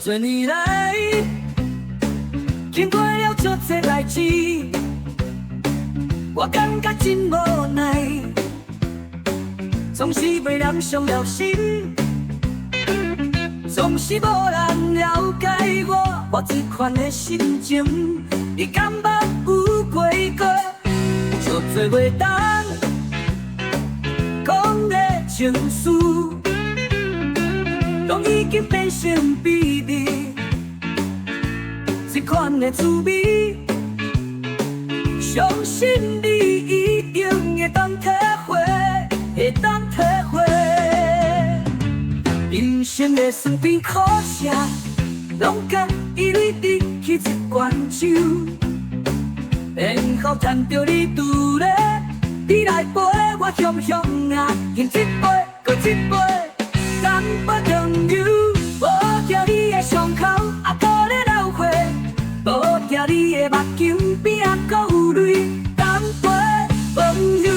多年来，经过了足多代志，我感觉真无奈，总是袂人伤了心，总是无人了解我这款的心情。你敢捌有过过，足多袂当讲的情绪，拢已经变成秘密。这款的滋味，相信你一定会当体会，会当体会。人生的酸甜苦涩，拢甲伊对你去一罐酒，然后趁着你拄咧，你来陪我向向啊，饮一杯，搁一杯，干杯朋友，无惊你的伤口还搁咧流血，无惊你的目睭边啊搁有泪，干杯朋友，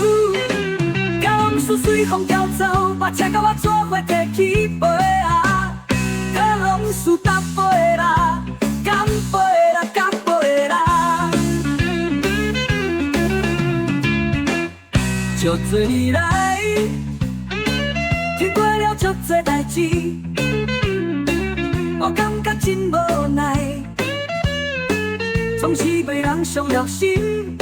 甲往事随风飘走，把车甲我做伙提起杯啊，甲往事搭杯啦，干杯啦，干杯啦。足多年来，经过了足多代志，我感觉真无奈，总是被人伤了心，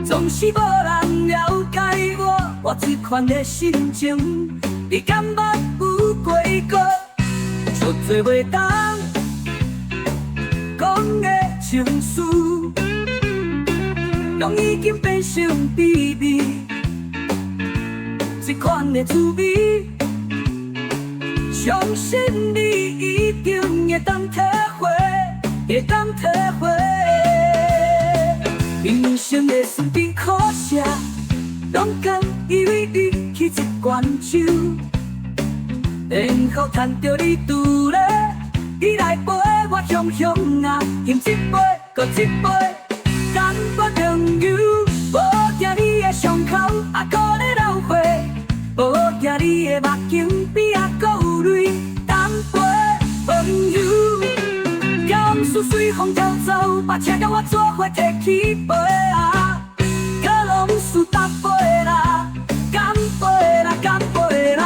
总是无人了解我这款的心情。你敢捌有过过，足多袂当讲的情绪，拢已经变成秘密。这款的滋味，相信你一定会当体会，会当体会。人生的酸甜苦涩，拢甘以为你去一罐酒，然后趁着你拄咧，你来陪我向向啊，饮一杯，搁一杯，干杯朋友，无惊你的伤口还搁咧流血，无惊你的目睛边啊搁有泪，干杯朋友，甲往事随风飘走，把车甲我做伙提起杯啊，甲往事搭杯啦，干杯啦，干杯啦。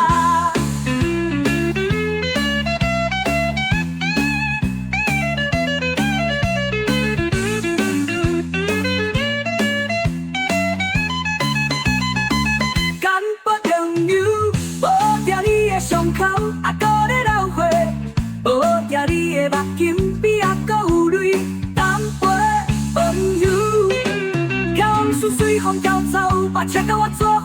干杯朋友，无惊你的伤口还搁咧流血，无惊你的目睛边啊搁有泪，干杯朋友，甲往事随风飘走，把车甲我做伙